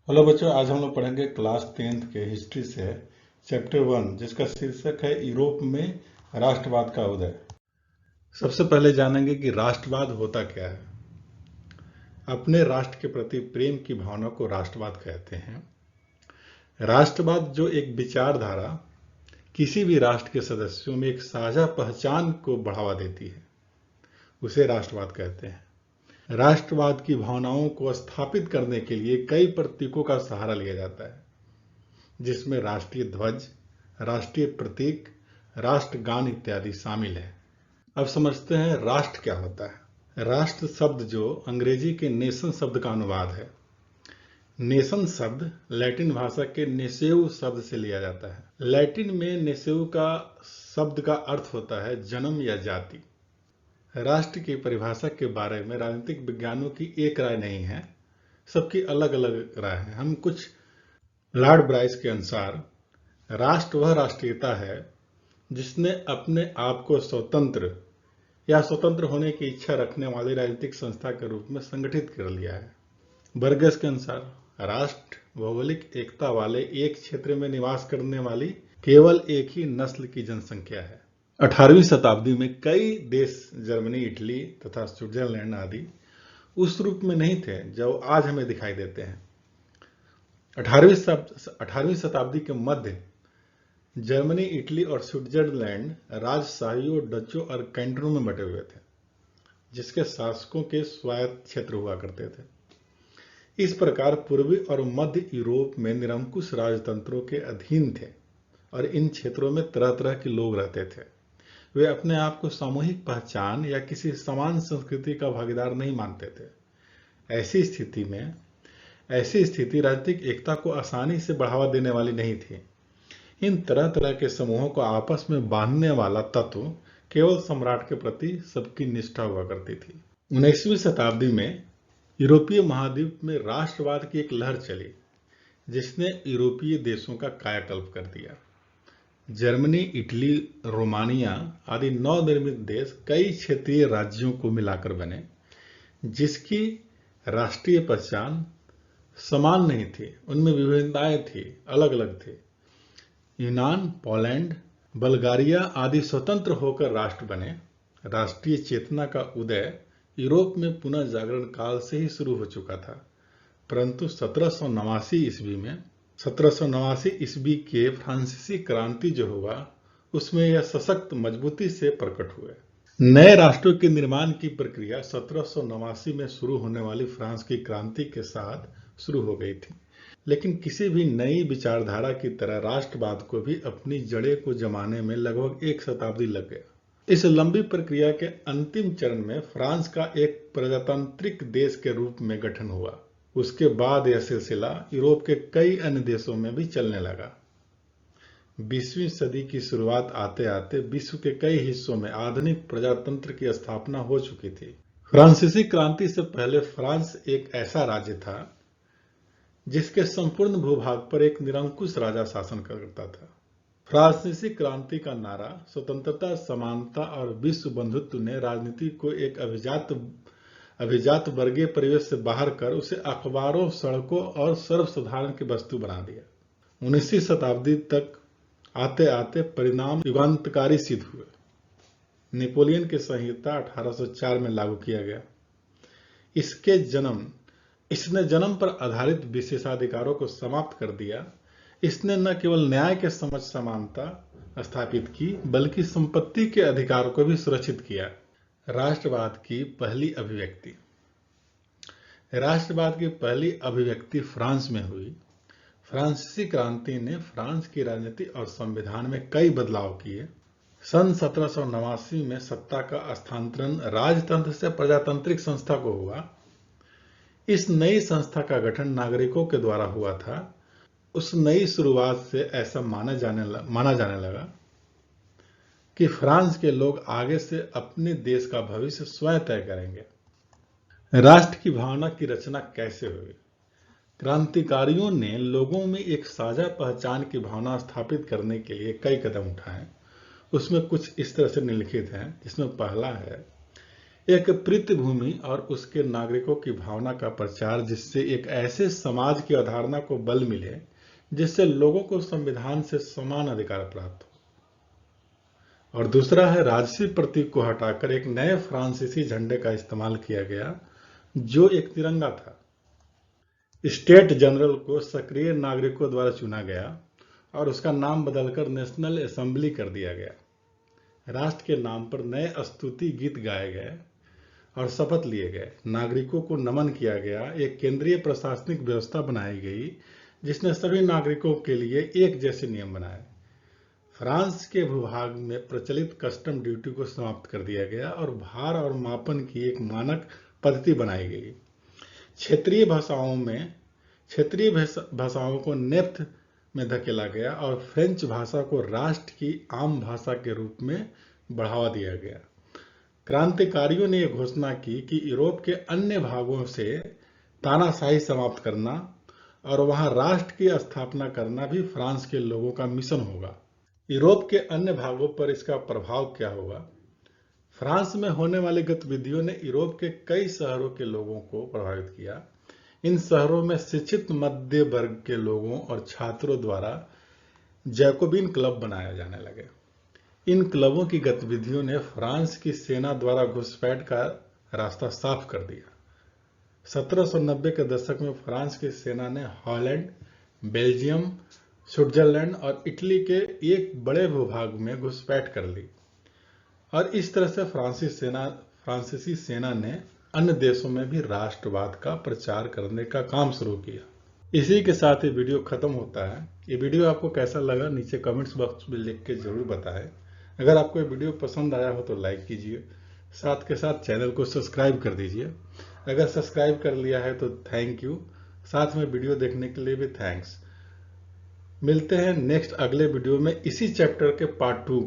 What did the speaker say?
Hello बच्चों, आज हम लोग पढ़ेंगे क्लास 10th के हिस्ट्री से चैप्टर 1, जिसका शीर्षक है यूरोप में राष्ट्रवाद का उदय। सबसे पहले जानेंगे कि राष्ट्रवाद होता क्या है। अपने राष्ट्र के प्रति प्रेम की भावना को राष्ट्रवाद कहते हैं। राष्ट्रवाद जो एक विचारधारा किसी भी राष्ट्र के सदस्यों में एक साझा पहचान को बढ़ावा देती है, उसे राष्ट्रवाद कहते हैं। राष्ट्रवाद की भावनाओं को स्थापित करने के लिए कई प्रतीकों का सहारा लिया जाता है, जिसमें राष्ट्रीय ध्वज, राष्ट्रीय प्रतीक, राष्ट्रगान इत्यादि शामिल है। अब समझते हैं राष्ट्र क्या होता है। राष्ट्र शब्द जो अंग्रेजी के नेशन शब्द का अनुवाद है। नेशन शब्द लैटिन भाषा के नेसेउ शब्द से लिया जाता है। लैटिन में नेसेउ का शब्द का अर्थ होता है जन्म या जाति। राष्ट्र की परिभाषा के बारे में राजनीतिक विज्ञानों की एक राय नहीं है, सबकी अलग अलग राय है। हम कुछ लॉर्ड ब्राइस के अनुसार राष्ट्र वह राष्ट्रीयता है जिसने अपने आप को स्वतंत्र या स्वतंत्र होने की इच्छा रखने वाली राजनीतिक संस्था के रूप में संगठित कर लिया है। बर्गस के अनुसार राष्ट्र भौगोलिक एकता वाले एक क्षेत्र में निवास करने वाली केवल एक ही नस्ल की जनसंख्या है। 18वीं शताब्दी में कई देश जर्मनी, इटली तथा स्विट्जरलैंड आदि उस रूप में नहीं थे जो आज हमें दिखाई देते हैं। 18वीं शताब्दी के मध्य जर्मनी, इटली और स्विट्जरलैंड राजशाहियों, डचों और कैंटनों में बटे हुए थे, जिसके शासकों के स्वायत्त क्षेत्र हुआ करते थे। इस प्रकार पूर्वी और मध्य यूरोप में निरंकुश राजतंत्रों के अधीन थे और इन क्षेत्रों में तरह तरह के लोग रहते थे। वे अपने आप को सामूहिक पहचान या किसी समान संस्कृति का भागीदार नहीं मानते थे। ऐसी स्थिति राजनीतिक एकता को आसानी से बढ़ावा देने वाली नहीं थी। इन तरह तरह के समूहों को आपस में बांधने वाला तत्व केवल सम्राट के प्रति सबकी निष्ठा हुआ करती थी। 19वीं शताब्दी में यूरोपीय महाद्वीप में राष्ट्रवाद की एक लहर चली, जिसने यूरोपीय देशों का कायाकल्प कर दिया। जर्मनी, इटली, रोमानिया आदि नवनिर्मित देश कई क्षेत्रीय राज्यों को मिलाकर बने, जिसकी राष्ट्रीय पहचान समान नहीं थी, उनमें विभिन्नताएं थी, अलग अलग थी। यूनान, पोलैंड, बल्गारिया आदि स्वतंत्र होकर राष्ट्र बने। राष्ट्रीय चेतना का उदय यूरोप में पुनः जागरण काल से ही शुरू हो चुका था, परंतु 1789 ईस्वी के फ्रांसीसी क्रांति जो हुआ, उसमें यह सशक्त मजबूती से प्रकट हुए। नए राष्ट्रों के निर्माण की प्रक्रिया 1789 में शुरू होने वाली फ्रांस की क्रांति के साथ शुरू हो गई थी, लेकिन किसी भी नई विचारधारा की तरह राष्ट्रवाद को भी अपनी जड़ें को जमाने में लगभग एक शताब्दी लग गया। इस लंबी प्रक्रिया के अंतिम चरण में फ्रांस का एक प्रजातांत्रिक देश के रूप में गठन हुआ। उसके बाद यह सिलसिला यूरोप के कई अन्य देशों में भी चलने लगा। 20वीं सदी की शुरुआत आते आते विश्व के कई हिस्सों में आधुनिक प्रजातंत्र की स्थापना हो चुकी थी। फ्रांसीसी क्रांति से पहले फ्रांस एक ऐसा राज्य था जिसके संपूर्ण भूभाग पर एक निरंकुश राजा शासन करता था। फ्रांसीसी क्रांति का नारा स्वतंत्रता, समानता और विश्व बंधुत्व ने राजनीति को एक अभिजात वर्गीय परिवेश से बाहर कर उसे अखबारों, सड़कों और सर्वसाधारण की वस्तु बना दिया। 19वीं शताब्दी तक आते आते परिणाम युगांतकारी सिद्ध हुए। नेपोलियन की संहिता 1804 में लागू किया गया। इसने जन्म पर आधारित विशेषाधिकारों को समाप्त कर दिया। इसने न केवल न्याय के समझ समानता स्थापित की, बल्कि संपत्ति के अधिकार को भी सुरक्षित किया। राष्ट्रवाद की पहली अभिव्यक्ति फ्रांस में हुई। फ्रांसीसी क्रांति ने फ्रांस की राजनीति और संविधान में कई बदलाव किए। सन 1789 में सत्ता का स्थानांतरण राजतंत्र से प्रजातांत्रिक संस्था को हुआ। इस नई संस्था का गठन नागरिकों के द्वारा हुआ था। उस नई शुरुआत से ऐसा माना जाने लगा कि फ्रांस के लोग आगे से अपने देश का भविष्य स्वयं तय करेंगे। राष्ट्र की भावना की रचना कैसे हुई? क्रांतिकारियों ने लोगों में एक साझा पहचान की भावना स्थापित करने के लिए कई कदम उठाए। उसमें कुछ इस तरह से निम्नलिखित हैं, जिसमें पहला है एक पृथ्वी और उसके नागरिकों की भावना का प्रचार, जिससे एक ऐसे समाज की अवधारणा को बल मिले जिससे लोगों को संविधान से समान अधिकार प्राप्त हो। और दूसरा है राजसी प्रतीक को हटाकर एक नए फ्रांसीसी झंडे का इस्तेमाल किया गया जो एक तिरंगा था। स्टेट जनरल को सक्रिय नागरिकों द्वारा चुना गया और उसका नाम बदलकर नेशनल असेंबली कर दिया गया। राष्ट्र के नाम पर नए स्तुति गीत गाए गए और शपथ लिए गए। नागरिकों को नमन किया गया। एक केंद्रीय प्रशासनिक व्यवस्था बनाई गई जिसने सभी नागरिकों के लिए एक जैसे नियम बनाए। फ्रांस के भूभाग में प्रचलित कस्टम ड्यूटी को समाप्त कर दिया गया और भार और मापन की एक मानक पद्धति बनाई गई। क्षेत्रीय भाषाओं को नेफ्थ में धकेला गया और फ्रेंच भाषा को राष्ट्र की आम भाषा के रूप में बढ़ावा दिया गया। क्रांतिकारियों ने यह घोषणा की कि यूरोप के अन्य भागों से तानाशाही समाप्त करना और वहां राष्ट्र की स्थापना करना भी फ्रांस के लोगों का मिशन होगा। यूरोप के अन्य भागों पर इसका प्रभाव क्या होगा? फ्रांस में होने वाली गतिविधियों ने यूरोप के कई शहरों के लोगों को प्रभावित किया। इन शहरों में शिक्षित मध्य वर्ग के लोगों और छात्रों द्वारा जैकोबिन क्लब बनाए जाने लगे। इन क्लबों की गतिविधियों ने फ्रांस की सेना द्वारा घुसपैठ का रास्ता साफ कर दिया। 1790 के दशक में फ्रांस की सेना ने हॉलैंड, बेल्जियम, स्विट्जरलैंड और इटली के एक बड़े भूभाग में घुसपैठ कर ली और इस तरह से फ्रांसीसी सेना ने अन्य देशों में भी राष्ट्रवाद का प्रचार करने का काम शुरू किया। इसी के साथ ये वीडियो खत्म होता है। ये वीडियो आपको कैसा लगा नीचे कमेंट्स बॉक्स में लिख के जरूर बताएं। अगर आपको ये वीडियो पसंद आया हो तो लाइक कीजिए, साथ के साथ चैनल को सब्सक्राइब कर दीजिए। अगर सब्सक्राइब कर लिया है तो थैंक यू, साथ में वीडियो देखने के लिए भी थैंक्स। मिलते हैं नेक्स्ट अगले वीडियो में इसी चैप्टर के पार्ट 2